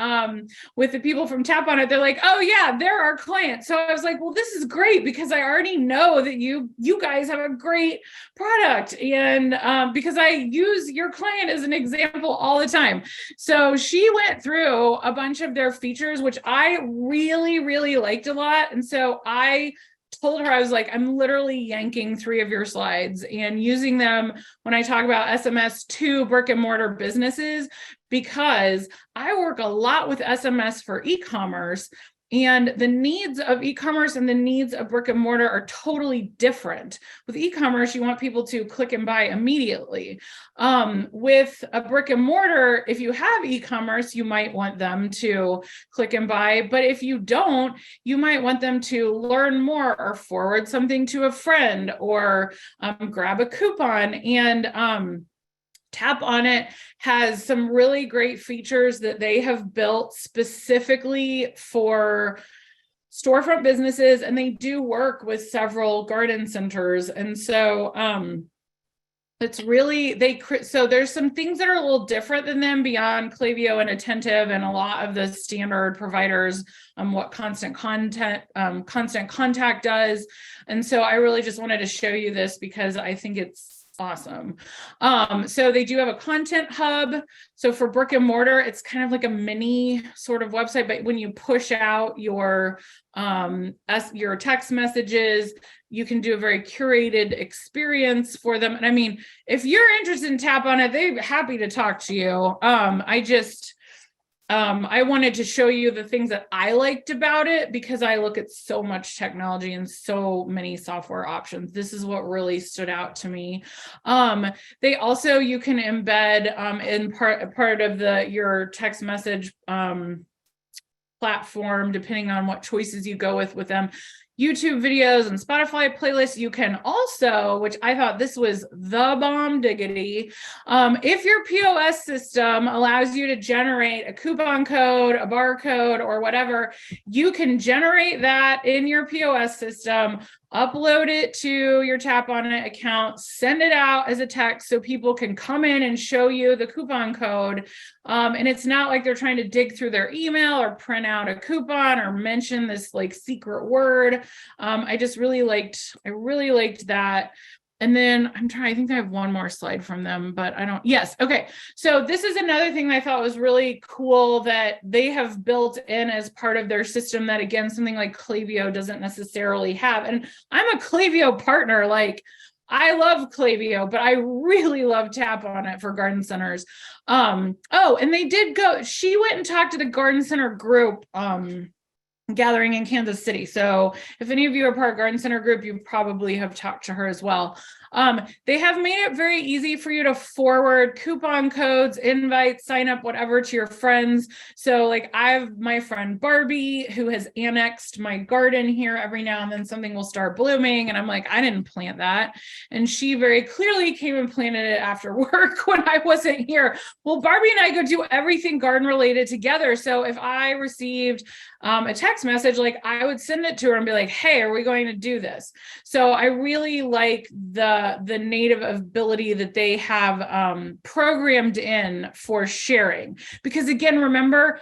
with the people from Tap On It, they're like, oh yeah, they're our client. So I was like, well, this is great, because I already know that you guys have a great product, and because I use your client as an example all the time. So she went through a bunch of their features, which I really, really liked a lot. And so I told her, I was like, I'm literally yanking 3 of your slides and using them when I talk about SMS to brick and mortar businesses, because I work a lot with SMS for e-commerce. And the needs of e-commerce and the needs of brick and mortar are totally different. With e-commerce, you want people to click and buy immediately. With a brick and mortar, if you have e-commerce, you might want them to click and buy. But if you don't, you might want them to learn more or forward something to a friend or grab a coupon. And Tap on It has some really great features that they have built specifically for storefront businesses, and they do work with several garden centers. And so it's really, so there's some things that are a little different than them beyond Klaviyo and Attentive and a lot of the standard providers, what Constant Contact does. And so I really just wanted to show you this because I think it's awesome. So they do have a content hub. So for brick and mortar, it's kind of like a mini sort of website, but when you push out your text messages, you can do a very curated experience for them. And I mean, if you're interested in Tap on It, they're happy to talk to you. I wanted to show you the things that I liked about it because I look at so much technology and so many software options. This is what really stood out to me. They also, you can embed in part of your text message platform, depending on what choices you go with them, YouTube videos and Spotify playlists. You can also, which I thought this was the bomb diggity, if your POS system allows you to generate a coupon code, a barcode, or whatever, you can generate that in your POS system, upload it to your Tap on It account, send it out as a text so people can come in and show you the coupon code. And it's not like they're trying to dig through their email or print out a coupon or mention this like secret word. I really liked that. And then I think I have one more slide from them, but I don't. Yes. Okay. So this is another thing that I thought was really cool that they have built in as part of their system that, again, something like Klaviyo doesn't necessarily have. And I'm a Klaviyo partner. Like, I love Klaviyo, but I really love Tap on It for garden centers. And she went and talked to the garden center group, gathering in Kansas City. So if any of you are part of Garden Center group, you probably have talked to her as well. They have made it very easy for you to forward coupon codes, invites, sign up, whatever to your friends. So like I have my friend Barbie who has annexed my garden here. Every now and then something will start blooming and I'm like, I didn't plant that. And she very clearly came and planted it after work when I wasn't here. Well, Barbie and I go do everything garden related together. So if I received a text message, like I would send it to her and be like, hey, are we going to do this? So I really like the native ability that they have programmed in for sharing. Because again, remember,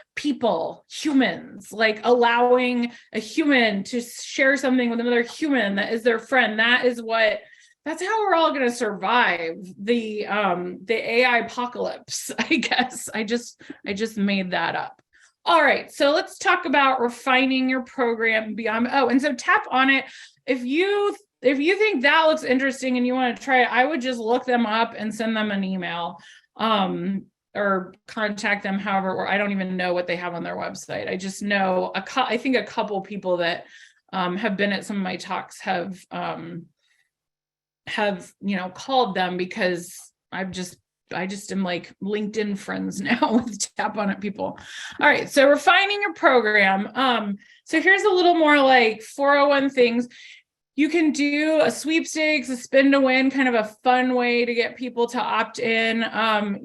humans, like allowing a human to share something with another human that is their friend. That's how we're all going to survive the AI apocalypse, I guess. I just made that up. All right, so let's talk about refining your program beyond. Oh, and so Tap on It. If you think that looks interesting and you want to try it, I would just look them up and send them an email, or contact them. However, or I don't even know what they have on their website. I just know I think a couple people that have been at some of my talks have called them because I just am like LinkedIn friends now with Tap on It people. All right. So refining your program. So here's a little more like 401 things. You can do a sweepstakes, a spin to win, kind of a fun way to get people to opt in.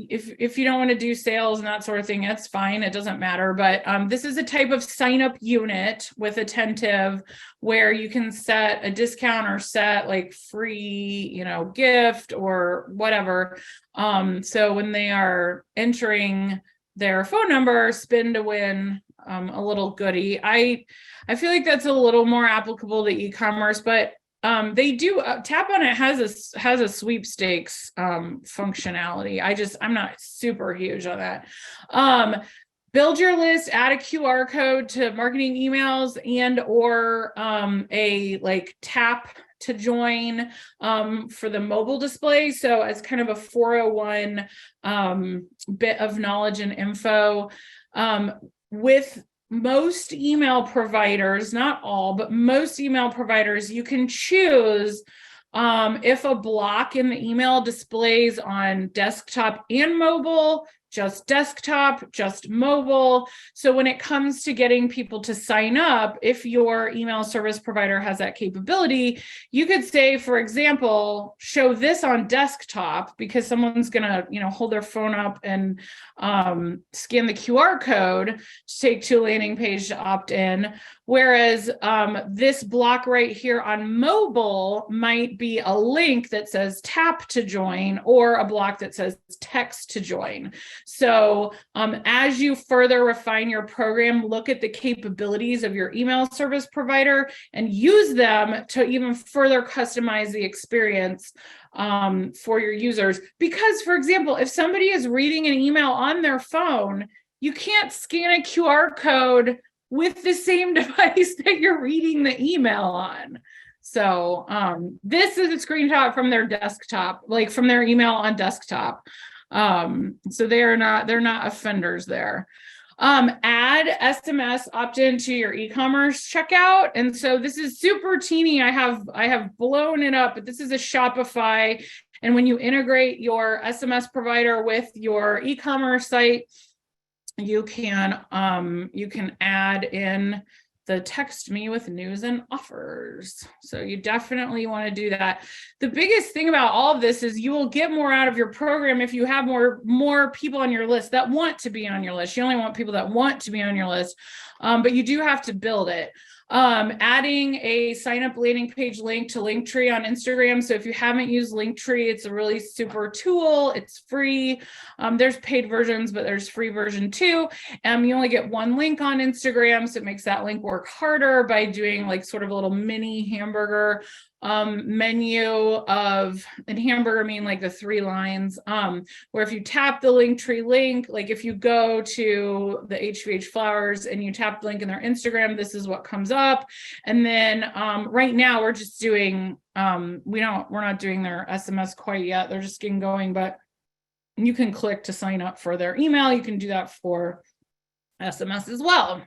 If you don't want to do sales and that sort of thing, that's fine. It doesn't matter. But this is a type of sign up unit with Attentive where you can set a discount or set like free, gift or whatever. So when they are entering their phone number, spin to win, a little goodie. I feel like that's a little more applicable to e-commerce, but they do Tap on It has a sweepstakes functionality. I'm not super huge on that. Build your list, add a QR code to marketing emails and or a like tap to join for the mobile display. So as kind of a 401 bit of knowledge and info. With most email providers, not all, but most email providers, you can choose if a block in the email displays on desktop and mobile, just desktop, just mobile. So when it comes to getting people to sign up, if your email service provider has that capability, you could say, for example, show this on desktop because someone's going to, hold their phone up and scan the QR code to take to a landing page to opt in. Whereas this block right here on mobile might be a link that says tap to join or a block that says text to join. So as you further refine your program, look at the capabilities of your email service provider and use them to even further customize the experience for your users. Because, for example, if somebody is reading an email on their phone, you can't scan a QR code with the same device that you're reading the email on. So this is a screenshot from their desktop, like from their email on desktop. So they're not offenders there. Add SMS opt-in to your e-commerce checkout. And so this is super teeny. I have blown it up, but this is a Shopify. And when you integrate your SMS provider with your e-commerce site, you can add in the text me with news and offers. So you definitely want to do that. The biggest thing about all of this is you will get more out of your program if you have more people on your list that want to be on your list. You only want people that want to be on your list, but you do have to build it. Adding a sign up landing page link to Linktree on Instagram. So if you haven't used Linktree, it's a really super tool. It's free. There's paid versions, but there's free version too. You only get one link on Instagram. So it makes that link work harder by doing like sort of a little mini hamburger menu of, and hamburger mean like the 3 lines, where if you tap the Linktree link, like if you go to the HVH Flowers and you tap the link in their Instagram, this is what comes up. And then right now we're just doing, we're not doing their SMS quite yet. They're just getting going, but you can click to sign up for their email. You can do that for SMS as well.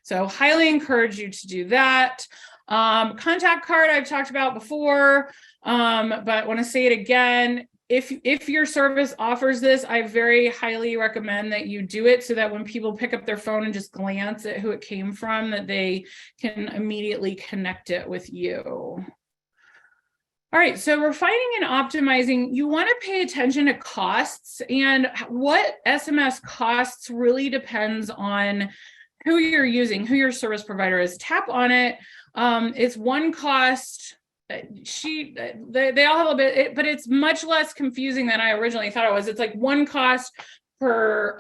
So highly encourage you to do that. Contact card I've talked about before, but I want to say it again. If your service offers this, I very highly recommend that you do it so that when people pick up their phone and just glance at who it came from, that they can immediately connect it with you. All right, so refining and optimizing, you want to pay attention to costs, and what SMS costs really depends on who you're using, who your service provider is. Tap on it. It's one cost sheet. They all have a bit, but it's much less confusing than I originally thought it was. It's like one cost per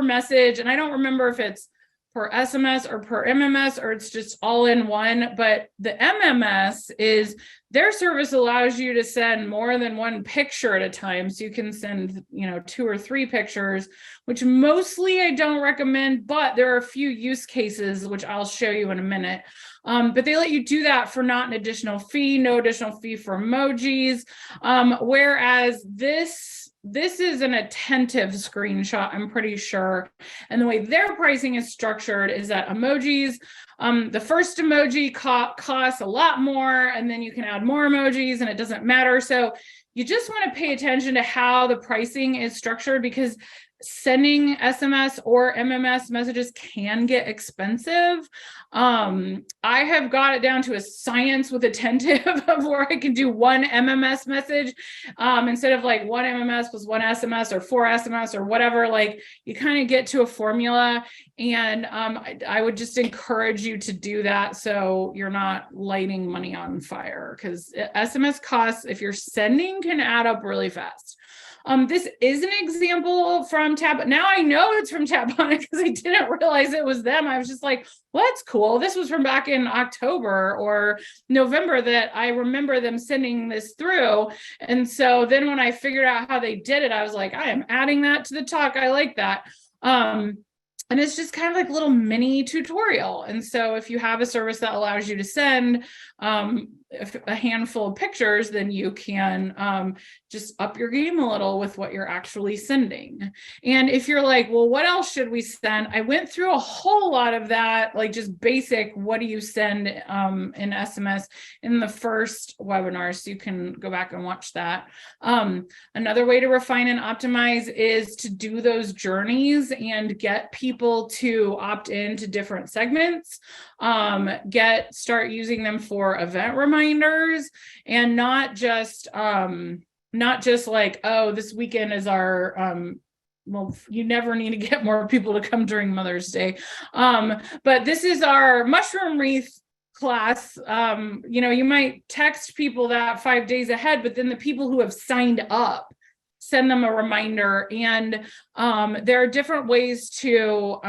message, and I don't remember if it's per SMS or per MMS or it's just all in one. But the MMS is their service allows you to send more than one picture at a time, so you can send 2 or 3 pictures, which mostly I don't recommend, but there are a few use cases which I'll show you in a minute. But they let you do that for not an additional fee, no additional fee for emojis, whereas this is an attentive screenshot, I'm pretty sure. And the way their pricing is structured is that emojis, the first emoji costs a lot more, and then you can add more emojis and it doesn't matter. So you just want to pay attention to how the pricing is structured, because sending SMS or MMS messages can get expensive. I have got it down to a science with attentive of where I can do one MMS message instead of like one MMS plus one SMS or 4 SMS or whatever. Like you kind of get to a formula, and I would just encourage you to do that so you're not lighting money on fire, because SMS costs, if you're sending, can add up really fast. This is an example from Tap. Now I know it's from Taponic because I didn't realize it was them. I was just like, well, that's cool. This was from back in October or November that I remember them sending this through. And so then when I figured out how they did it, I was like, I am adding that to the talk. I like that. And it's just kind of like a little mini tutorial. And so if you have a service that allows you to send a handful of pictures, then you can just up your game a little with what you're actually sending. And if you're like, well, what else should we send? I went through a whole lot of that, like just basic, what do you send in SMS in the first webinar, so you can go back and watch that. Another way to refine and optimize is to do those journeys and get people to opt into different segments, start using them for event reminders, and not just like, oh, this weekend is our well, you never need to get more people to come during Mother's Day. But this is our mushroom wreath class. You might text people that 5 days ahead, but then the people who have signed up, send them a reminder. And there are different ways to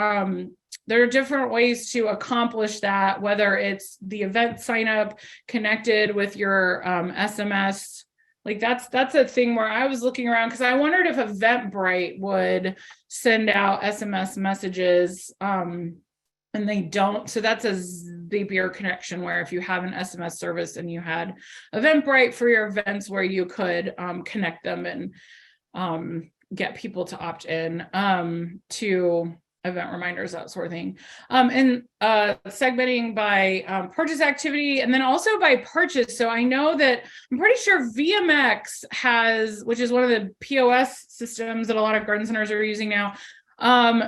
accomplish that, whether it's the event sign up connected with your SMS. Like that's a thing where I was looking around because I wondered if Eventbrite would send out SMS messages, and they don't. So that's a Zapier connection where if you have an SMS service and you had Eventbrite for your events, where you could connect them and get people to opt in to event reminders, that sort of thing. And segmenting by purchase activity, and then also by purchase. So I know that I'm pretty sure VMX has, which is one of the POS systems that a lot of garden centers are using now.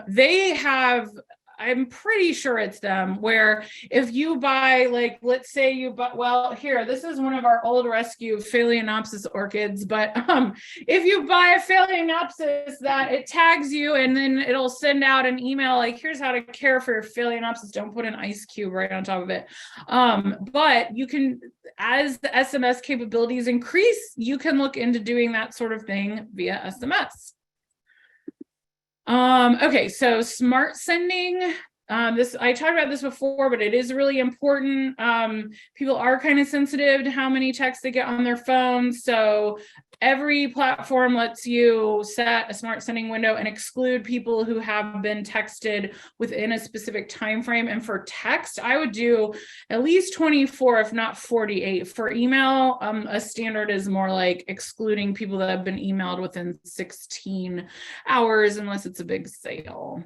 They have, I'm pretty sure it's them, where if you buy, like, let's say you buy, well, here, this is one of our old rescue Phalaenopsis orchids, but if you buy a Phalaenopsis, that it tags you and then it'll send out an email like, here's how to care for your Phalaenopsis. Don't put an ice cube right on top of it. But you can, as the SMS capabilities increase, you can look into doing that sort of thing via SMS. Okay, so smart sending. I talked about this before, but it is really important. People are kind of sensitive to how many texts they get on their phones. So every platform lets you set a smart sending window and exclude people who have been texted within a specific time frame. And for text, I would do at least 24, if not 48. For email, a standard is more like excluding people that have been emailed within 16 hours, unless it's a big sale.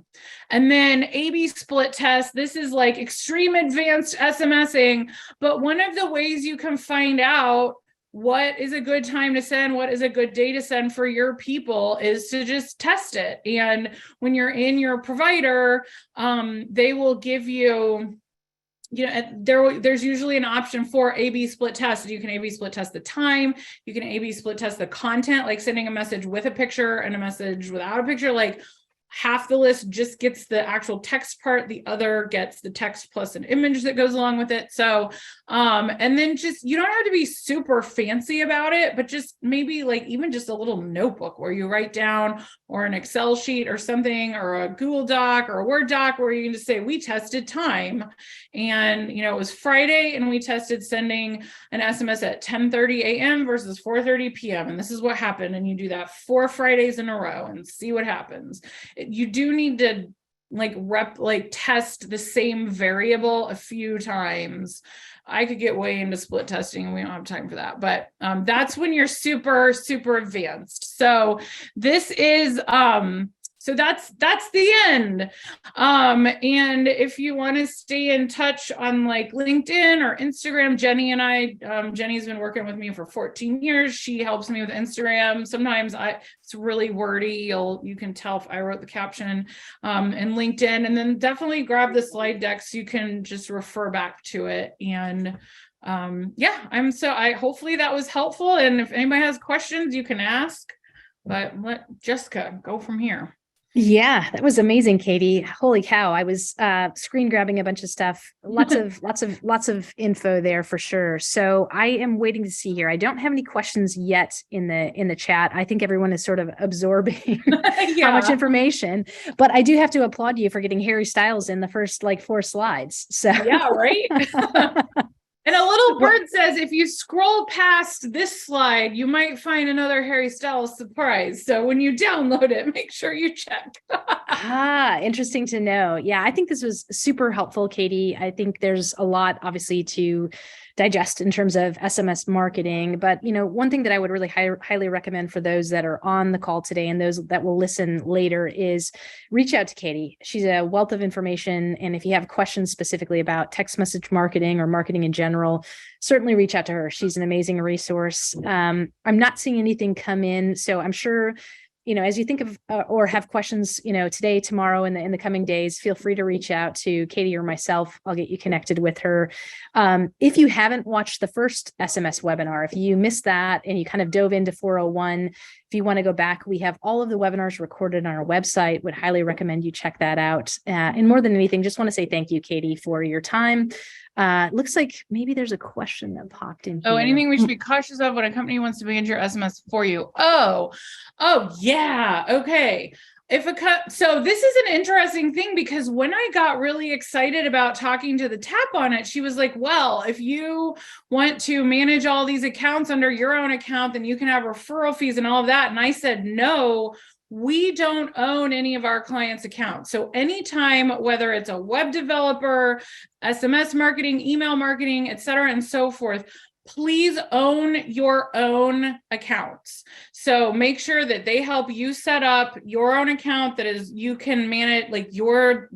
And then A/B split test. This is like extreme advanced SMSing, but one of the ways you can find out what is a good time to send, what is a good day to send for your people, is to just test it. And when you're in your provider, they will give you, there's usually an option for A/B split test. You can A/B split test the time, you can A/B split test the content, like sending a message with a picture and a message without a picture. Like half the list just gets the actual text part, the other gets the text plus an image that goes along with it. So, and then just, you don't have to be super fancy about it, but just maybe like even just a little notebook where you write down, or an Excel sheet or something, or a Google Doc or a Word doc, where you can just say, we tested time, and it was Friday and we tested sending an SMS at 10:30 a.m. versus 4:30 p.m. And this is what happened. And you do that 4 Fridays in a row and see what happens. You do need to test the same variable a few times. I could get way into split testing and we don't have time for that, but that's when you're super, super advanced. So this is, so that's the end. And if you want to stay in touch on like LinkedIn or Instagram, Jenny and I, Jenny's been working with me for 14 years. She helps me with Instagram. Sometimes it's really wordy. You can tell if I wrote the caption, and LinkedIn, and then definitely grab the slide deck so you can just refer back to it. And hopefully that was helpful. And if anybody has questions, you can ask, but let Jessica go from here. Yeah, that was amazing, Katie. Holy cow. I was screen grabbing a bunch of stuff. Lots of info there for sure. So I am waiting to see here. I don't have any questions yet in the chat. I think everyone is sort of absorbing how much information, but I do have to applaud you for getting Harry Styles in the first 4 slides. So yeah, right. And a little bird says, if you scroll past this slide, you might find another Harry Styles surprise. So when you download it, make sure you check. Interesting to know. Yeah, I think this was super helpful, Katie. I think there's a lot, obviously, to digest in terms of SMS marketing. But, one thing that I would really highly recommend for those that are on the call today and those that will listen later is reach out to Katie. She's a wealth of information. And if you have questions specifically about text message marketing or marketing in general, certainly reach out to her. She's an amazing resource. I'm not seeing anything come in, so I'm sure, as you think of or have questions, today, tomorrow, in the coming days, feel free to reach out to Katie or myself. I'll get you connected with her. If you haven't watched the first SMS webinar, if you missed that and you kind of dove into 401, if you want to go back, we have all of the webinars recorded on our website. Would highly recommend you check that out. And more than anything, just want to say thank you, Katie, for your time. Looks like maybe there's a question that popped in here. Oh, anything we should be cautious of when a company wants to manage your SMS for you? Oh, yeah. Okay. So this is an interesting thing, because when I got really excited about talking to the tap on it, she was like, well, if you want to manage all these accounts under your own account, then you can have referral fees and all of that. And I said, no, we don't own any of our clients' accounts. So anytime, whether it's a web developer, SMS marketing, email marketing, et cetera, and so forth, please own your own accounts. So make sure that they help you set up your own account that is, you can manage, like you're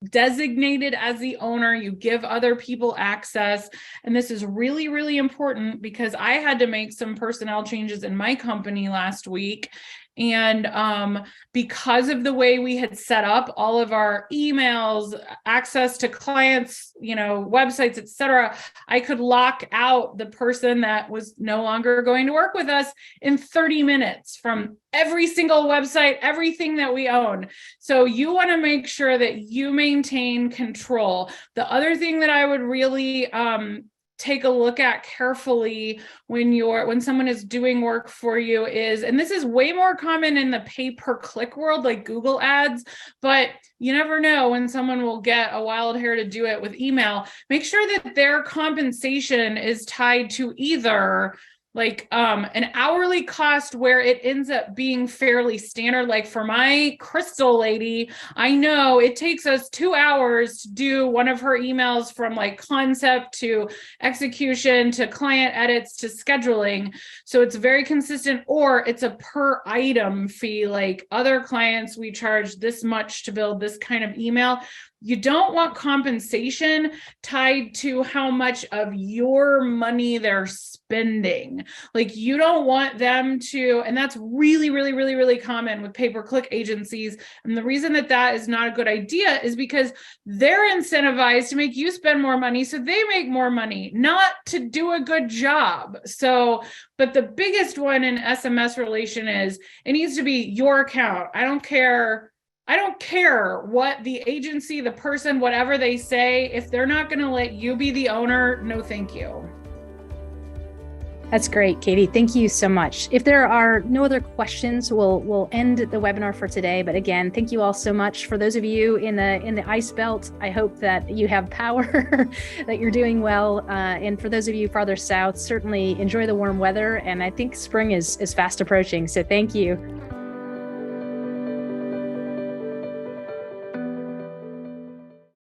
designated as the owner, you give other people access. And this is really, really important, because I had to make some personnel changes in my company last week. And because of the way we had set up all of our emails, access to clients, websites, et cetera, I could lock out the person that was no longer going to work with us in 30 minutes from every single website, everything that we own. So you want to make sure that you maintain control. The other thing that I would really take a look at carefully when someone is doing work for you is, and this is way more common in the pay-per-click world, like Google ads, but you never know when someone will get a wild hair to do it with email. Make sure that their compensation is tied to either like an hourly cost where it ends up being fairly standard. Like for my crystal lady, I know it takes us 2 hours to do one of her emails, from like concept to execution to client edits to scheduling. So it's very consistent, or it's a per item fee. Like other clients, we charge this much to build this kind of email. You don't want compensation tied to how much of your money they're spending. Like you don't want them to, and that's really, really, really, really common with pay-per-click agencies. And the reason that is not a good idea is because they're incentivized to make you spend more money so they make more money, not to do a good job. So, but the biggest one in SMS relation is it needs to be your account. I don't care what the agency, the person, whatever they say. If they're not going to let you be the owner, no, thank you. That's great, Katie. Thank you so much. If there are no other questions, we'll end the webinar for today. But again, thank you all so much. For those of you in the ice belt, I hope that you have power, that you're doing well. And for those of you farther south, certainly enjoy the warm weather. And I think spring is fast approaching. So thank you.